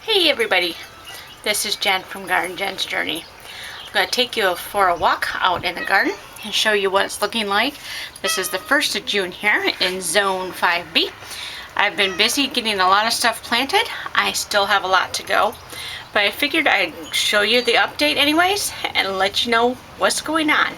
Hey everybody, this is Jen from Garden Jen's Journey. I'm going to take you for a walk out in the garden and show you what it's looking like. This is the 1st of June here in Zone 5B. I've been busy getting a lot of stuff planted. I still have a lot to go, but I figured I'd show you the update anyways and let you know what's going on.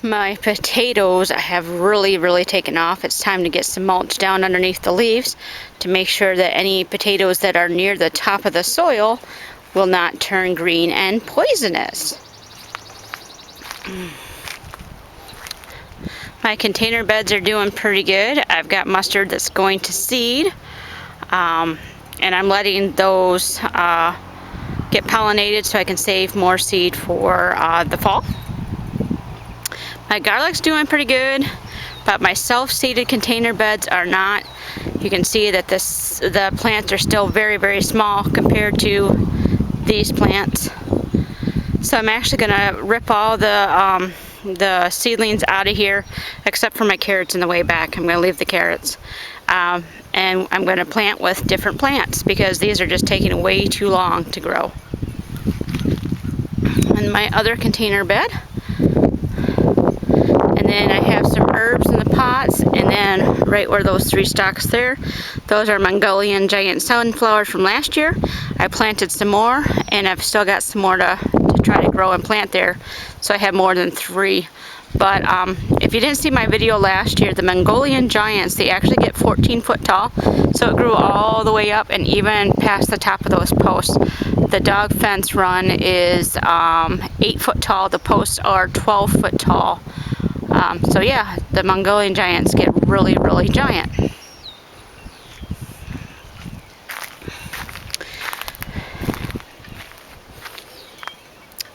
My potatoes have really taken off. It's time to get some mulch down underneath the leaves to make sure that any potatoes that are near the top of the soil will not turn green and poisonous. My container beds are doing pretty good. I've got mustard that's going to seed, and I'm letting those get pollinated so I can save more seed for the fall. My garlic's doing pretty good, but my self-seeded container beds are not. You can see that the plants are still very small compared to these plants. So I'm actually going to rip all the seedlings out of here, except for my carrots in the way back. I'm going to leave the carrots. And I'm going to plant with different plants because these are just taking way too long to grow. And my other container bed. And then I have some herbs in the pots, and then right where those 3 stalks there, those are Mongolian giant sunflowers from last year. I planted some more, and I've still got some more to try to grow and plant there, so I have more than 3. But if you didn't see my video last year, the Mongolian giants, they actually get 14 foot tall, so it grew all the way up and even past the top of those posts. The dog fence run is 8 foot tall, the posts are 12 foot tall. So yeah, the Mongolian giants get really giant.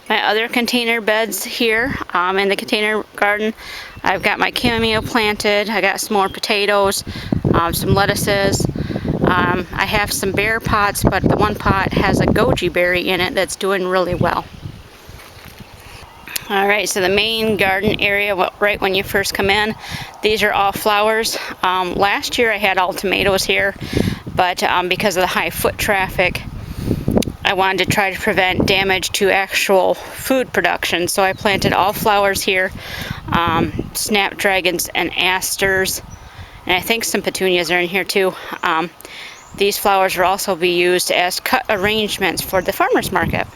My other container beds here in the container garden, I've got my chamomile planted, I got some more potatoes, some lettuces. I have some bare pots, but the one pot has a goji berry in it that's doing really well. Alright, so the main garden area, right when you first come in, these are all flowers. Last year I had all tomatoes here, but because of the high foot traffic, I wanted to try to prevent damage to actual food production. So I planted all flowers here, snapdragons and asters, and I think some petunias are in here too. These flowers will also be used as cut arrangements for the farmer's market.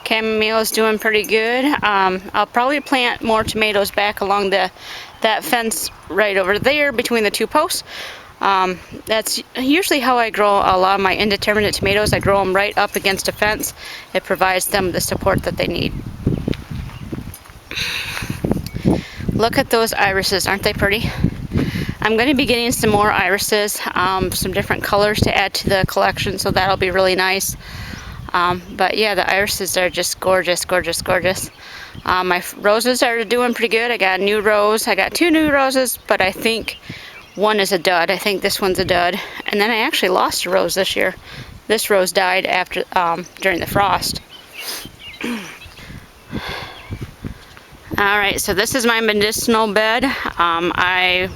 Chamomile is doing pretty good. I'll probably plant more tomatoes back along that fence right over there between the 2 posts. That's usually how I grow a lot of my indeterminate tomatoes. I grow them right up against a fence. It provides them the support that they need. Look at those irises, aren't they pretty? I'm going to be getting some more irises, some different colors to add to the collection, so that'll be really nice. But yeah, the irises are just gorgeous. My roses are doing pretty good. I got a new rose. I got 2 new roses, but I think one is a dud. I think this one's a dud. And then I actually lost a rose this year. This rose died after during the frost. Alright, so this is my medicinal bed. I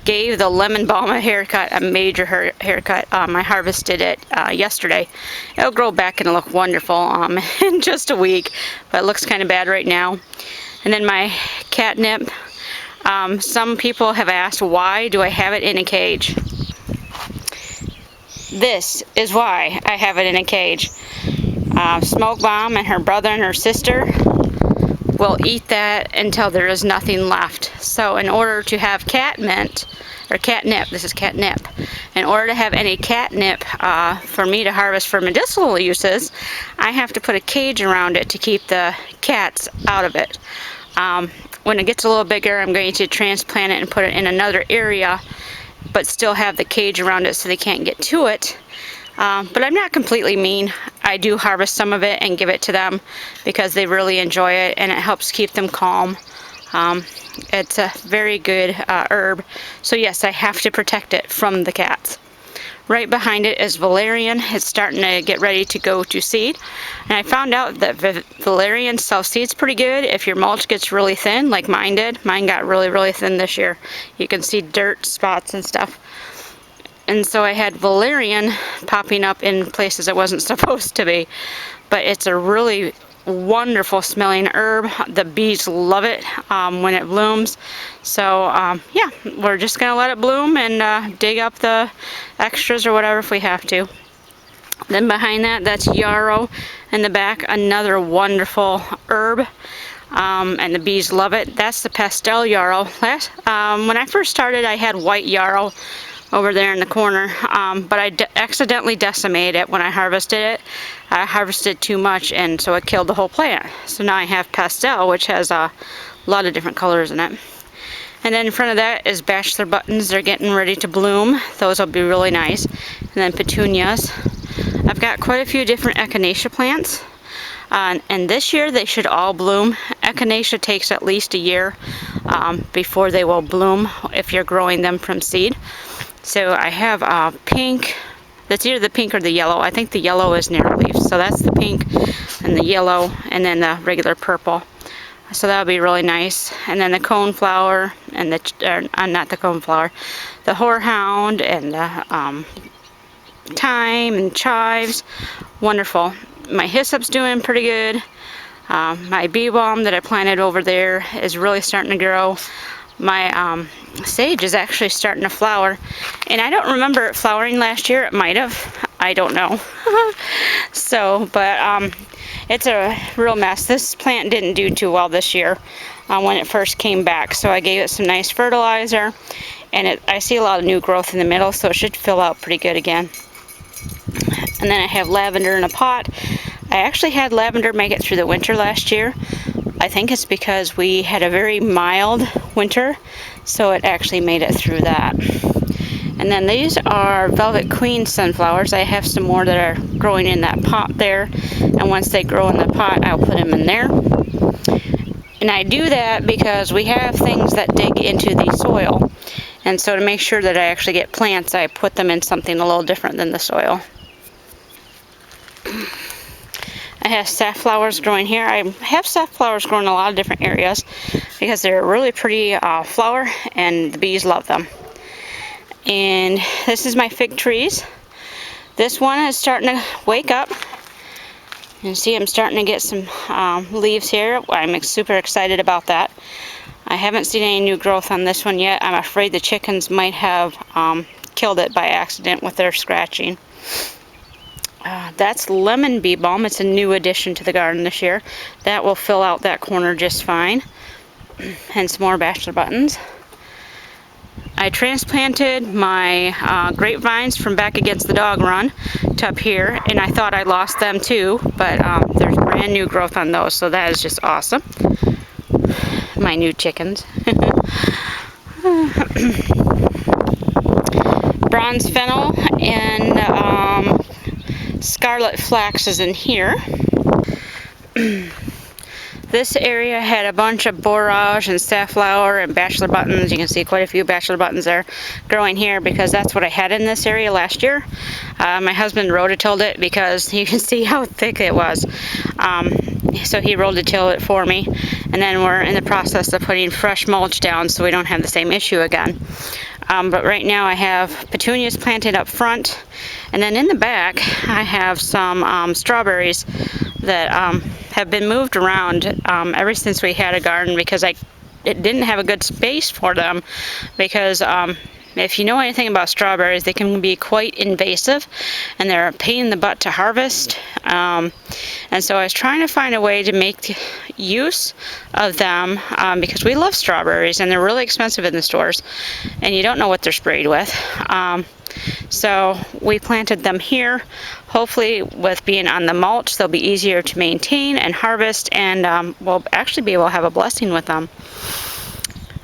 gave the lemon balm a haircut, a major haircut. I harvested it yesterday. It'll grow back and look wonderful in just a week, but it looks kind of bad right now. And then my catnip. Some people have asked, why do I have it in a cage? This is why I have it in a cage. Smoke Bomb and her brother and her sister will eat that until there is nothing left. So in order to have catnip, this is catnip. In order to have any catnip for me to harvest for medicinal uses, I have to put a cage around it to keep the cats out of it. When it gets a little bigger, I'm going to transplant it and put it in another area, but still have the cage around it so they can't get to it. But I'm not completely mean. I do harvest some of it and give it to them because they really enjoy it and it helps keep them calm. It's a very good herb. So yes, I have to protect it from the cats. Right behind it is Valerian. It's starting to get ready to go to seed. And I found out that Valerian self-seeds pretty good if your mulch gets really thin, like mine did. Mine got really, really thin this year. You can see dirt spots and stuff. And so I had Valerian popping up in places it wasn't supposed to be. But it's a really wonderful smelling herb. The bees love it when it blooms. So yeah, we're just gonna let it bloom and dig up the extras or whatever if we have to. Then behind that, that's yarrow in the back, another wonderful herb. And the bees love it. That's the pastel yarrow. When I first started, I had white yarrow over there in the corner, but I accidentally decimated it when I harvested it. I harvested too much, and so it killed the whole plant. So now I have pastel, which has a lot of different colors in it. And then in front of that is bachelor buttons. They're getting ready to bloom. Those will be really nice. And then petunias. I've got quite a few different echinacea plants. And this year they should all bloom. Echinacea takes at least a year before they will bloom if you're growing them from seed. So I have pink. That's either the pink or the yellow. I think the yellow is narrow leaf. So that's the pink and the yellow and then the regular purple. So that would be really nice. And then the coneflower and not the coneflower, the horehound and the thyme and chives. Wonderful. My hyssop's doing pretty good. My bee balm that I planted over there is really starting to grow. My sage is actually starting to flower, and I don't remember it flowering last year. It might have. I don't know. So, but it's a real mess. This plant didn't do too well this year when it first came back, so I gave it some nice fertilizer, and I see a lot of new growth in the middle, so it should fill out pretty good again. And then I have lavender in a pot. I actually had lavender make it through the winter last year. I think it's because we had a very mild winter, so it actually made it through that. And then these are Velvet Queen sunflowers. I have some more that are growing in that pot there, and once they grow in the pot, I'll put them in there. And I do that because we have things that dig into the soil, and so to make sure that I actually get plants, I put them in something a little different than the soil. I have safflowers growing here. I have safflowers growing in a lot of different areas because they're a really pretty flower and the bees love them. And this is my fig trees. This one is starting to wake up. You can see I'm starting to get some leaves here. I'm super excited about that. I haven't seen any new growth on this one yet. I'm afraid the chickens might have killed it by accident with their scratching. That's lemon bee balm. It's a new addition to the garden this year. That will fill out that corner just fine. And some more bachelor buttons. I transplanted my grapevines from back against the dog run to up here, and I thought I lost them too, but there's brand new growth on those, so that is just awesome. My new chickens. Bronze fennel and scarlet flax is in here. This area had a bunch of borage and safflower and bachelor buttons. You can see quite a few bachelor buttons there growing here because that's what I had in this area last year. My husband rototilled it because you can see how thick it was. So he rototilled it for me, and then we're in the process of putting fresh mulch down so we don't have the same issue again. But right now I have petunias planted up front, and then in the back I have some strawberries that have been moved around ever since we had a garden because it didn't have a good space for them because if you know anything about strawberries, they can be quite invasive and they're a pain in the butt to harvest. And so I was trying to find a way to make use of them because we love strawberries and they're really expensive in the stores and you don't know what they're sprayed with. So we planted them here. Hopefully with being on the mulch, they'll be easier to maintain and harvest, and we'll actually be able to have a blessing with them.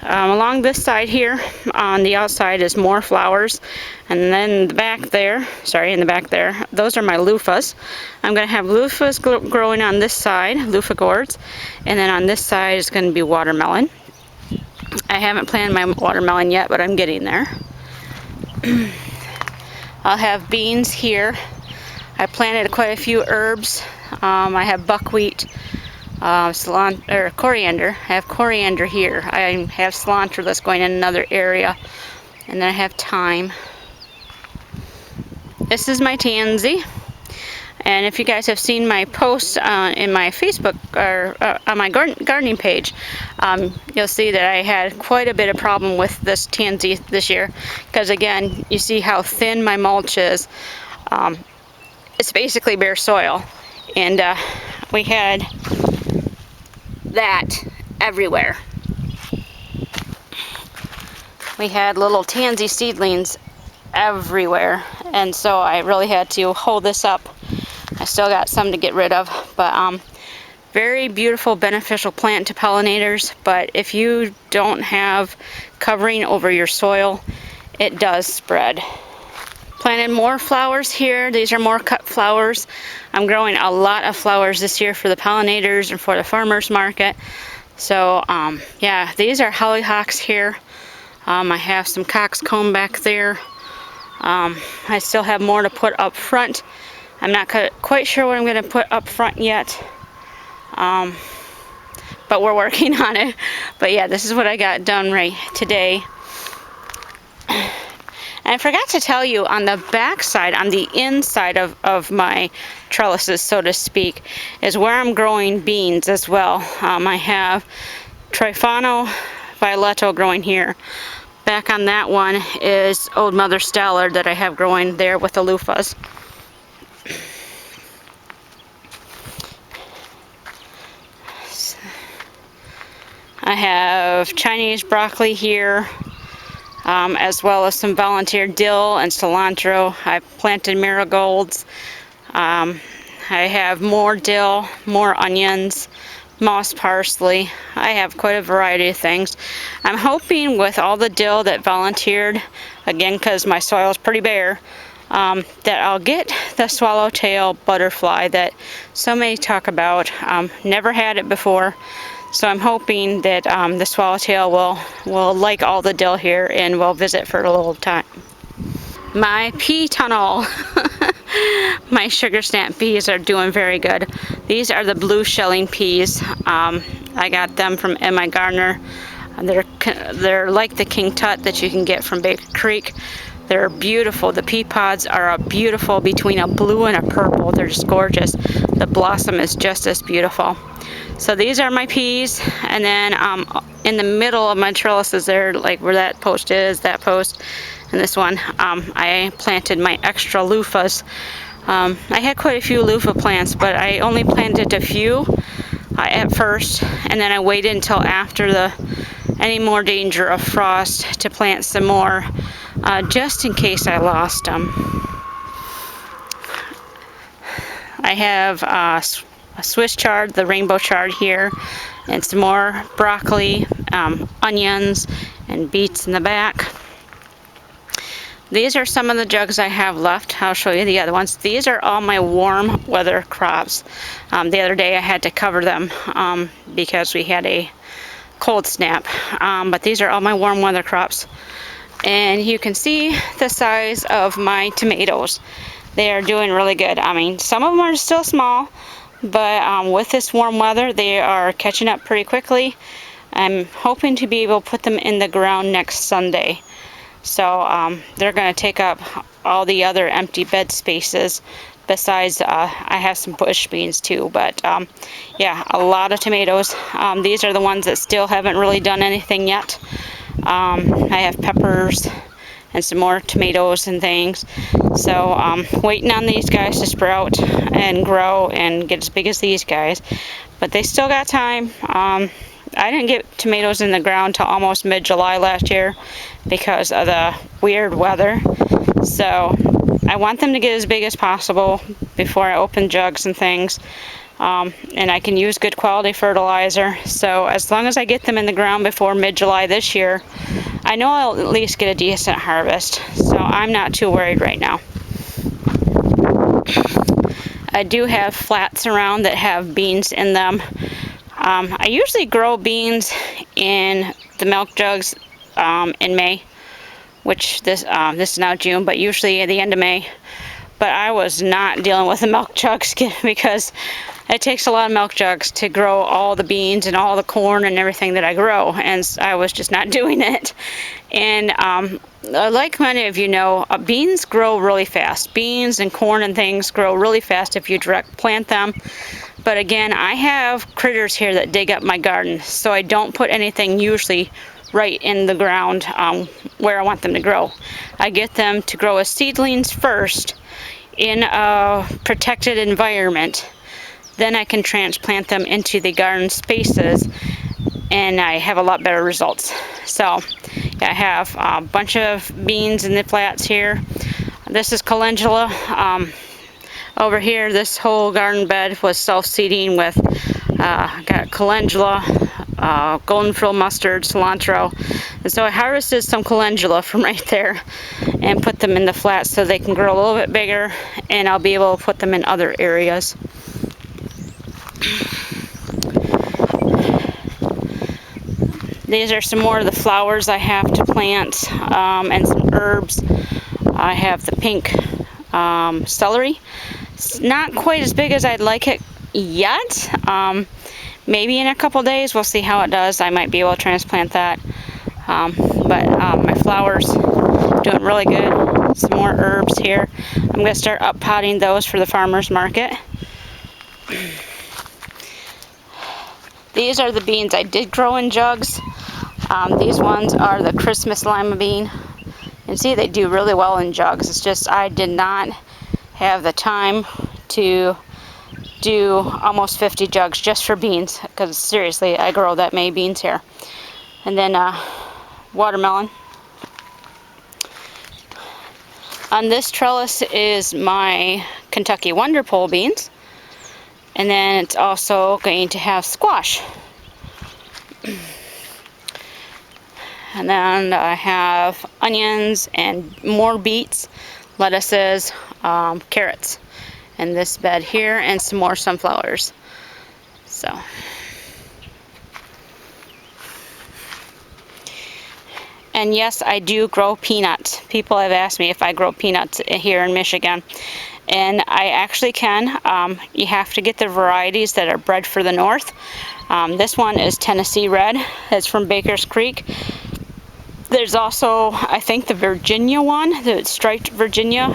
Along this side here, on the outside, is more flowers, and then in the back there, those are my loofahs. I'm going to have loofahs growing on this side, loofah gourds, and then on this side is going to be watermelon. I haven't planted my watermelon yet, but I'm getting there. I'll have beans here. I planted quite a few herbs. I have buckwheat, cilantro, or coriander. I have coriander here. I have cilantro that's going in another area. And then I have thyme. This is my tansy. And if you guys have seen my posts in my Facebook or on my gardening page, you'll see that I had quite a bit of problem with this tansy this year. Because again, you see how thin my mulch is. It's basically bare soil. And we had that everywhere. We had little tansy seedlings everywhere. And so I really had to hold this up. I still got some to get rid of, but very beautiful, beneficial plant to pollinators. But if you don't have covering over your soil, it does spread. Planted more flowers here. These are more cut flowers. I'm growing a lot of flowers this year for the pollinators and for the farmers market. So yeah, these are hollyhocks here. I have some coxcomb back there. I still have more to put up front. I'm not quite sure what I'm going to put up front yet, but we're working on it. But yeah, this is what I got done right today. And I forgot to tell you, on the back side, on the inside of my trellises, so to speak, is where I'm growing beans as well. I have Trifano Violetto growing here. Back on that one is Old Mother Stellar that I have growing there with the loofahs. I have Chinese broccoli here, as well as some volunteer dill and cilantro. I've planted marigolds. I have more dill, more onions, moss parsley. I have quite a variety of things. I'm hoping with all the dill that volunteered, again because my soil is pretty bare, that I'll get the swallowtail butterfly that so many talk about. Never had it before, so I'm hoping that the swallowtail will like all the dill here and will visit for a little time. My Pea Tunnel. My sugar snap peas are doing very good. These are the blue shelling peas. I got them from Emma Gardner. They're like the King Tut that you can get from Baker Creek. They're beautiful. The pea pods are a beautiful, between a blue and a purple. They're just gorgeous. The blossom is just as beautiful. So these are my peas, and then in the middle of my trellises there, like where that post is, that post, and this one, I planted my extra loofahs. I had quite a few loofah plants, but I only planted a few at first, and then I waited until after any more danger of frost to plant some more, just in case I lost them. I have a Swiss chard, the rainbow chard here, and some more broccoli, onions, and beets in the back. These are some of the jugs I have left. I'll show you the other ones. These are all my warm weather crops. The other day I had to cover them because we had a cold snap. But these are all my warm weather crops. And you can see the size of my tomatoes. They are doing really good. I mean, some of them are still small, but with this warm weather, they are catching up pretty quickly. I'm hoping to be able to put them in the ground next Sunday. So they're going to take up all the other empty bed spaces. Besides, I have some bush beans too. But yeah, a lot of tomatoes. These are the ones that still haven't really done anything yet. I have peppers and some more tomatoes and things. So waiting on these guys to sprout and grow and get as big as these guys. But they still got time. I didn't get tomatoes in the ground till almost mid-July last year because of the weird weather. So I want them to get as big as possible before I open jugs and things. And I can use good quality fertilizer. So as long as I get them in the ground before mid-July this year, I know I'll at least get a decent harvest. So I'm not too worried right now. I do have flats around that have beans in them. I usually grow beans in the milk jugs in May. which this is now June, but usually at the end of May. But I was not dealing with the milk jugs because it takes a lot of milk jugs to grow all the beans and all the corn and everything that I grow, and I was just not doing it. And like many of you know, beans grow really fast. Beans and corn and things grow really fast if you direct plant them. But again, I have critters here that dig up my garden, so I don't put anything usually right in the ground where I want them to grow. I get them to grow as seedlings first in a protected environment. Then I can transplant them into the garden spaces, and I have a lot better results. So yeah, I have a bunch of beans in the flats here. This is calendula. Over here, this whole garden bed was self-seeding with got calendula, golden frill mustard, cilantro. And so I harvested some calendula from right there and put them in the flats so they can grow a little bit bigger, and I'll be able to put them in other areas. These are some more of the flowers I have to plant, and some herbs. I have the pink celery. It's not quite as big as I'd like it yet. Maybe in a couple days we'll see how it does. I might be able to transplant that. But my flowers doing really good. Some more herbs here. I'm going to start up potting those for the farmer's market. These are the beans I did grow in jugs. These ones are the Christmas lima bean. And see, they do really well in jugs. It's just I did not have the time to do almost 50 jugs just for beans, because seriously, I grow that many beans here. And then watermelon. On this trellis is my Kentucky Wonder Pole beans. And then it's also going to have squash. And then I have onions and more beets, lettuces, carrots in this bed here, and some more sunflowers. So. And yes, I do grow peanuts. People have asked me if I grow peanuts here in Michigan. And I actually can. You have to get the varieties that are bred for the north. This one is Tennessee Red. It's from Baker's Creek. There's also, I think, the Virginia one, the striped Virginia.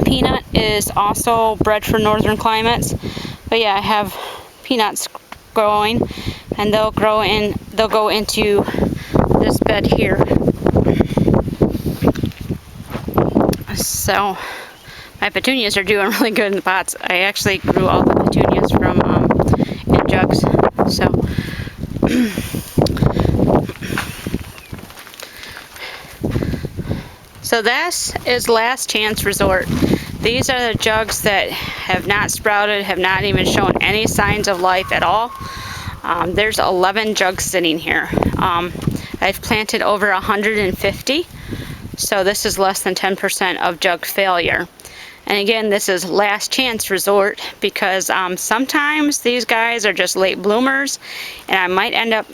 Peanut is also bred for northern climates. But yeah, I have peanuts growing, and they'll go into this bed here. So my petunias are doing really good in the pots. I actually grew all the petunias from in jugs. So this is Last Chance Resort. These are the jugs that have not sprouted, have not even shown any signs of life at all. There's 11 jugs sitting here. I've planted over 150. So this is less than 10% of jug failure. And again, this is last chance resort because sometimes these guys are just late bloomers, and I might end up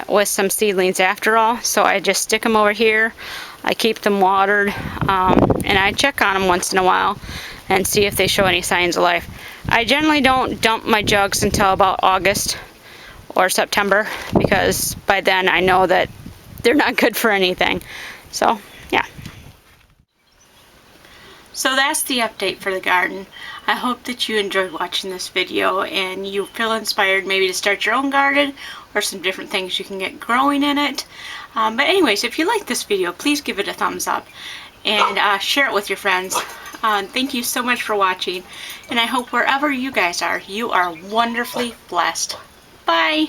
with some seedlings after all. So I just stick them over here. I keep them watered, and I check on them once in a while and see if they show any signs of life. I generally don't dump my jugs until about August or September, because by then I know that they're not good for anything. So yeah. So that's the update for the garden. I hope that you enjoyed watching this video and you feel inspired maybe to start your own garden or some different things you can get growing in it. But anyways, if you like this video, please give it a thumbs up and share it with your friends. Thank you so much for watching, and I hope wherever you guys are, you are wonderfully blessed. Bye!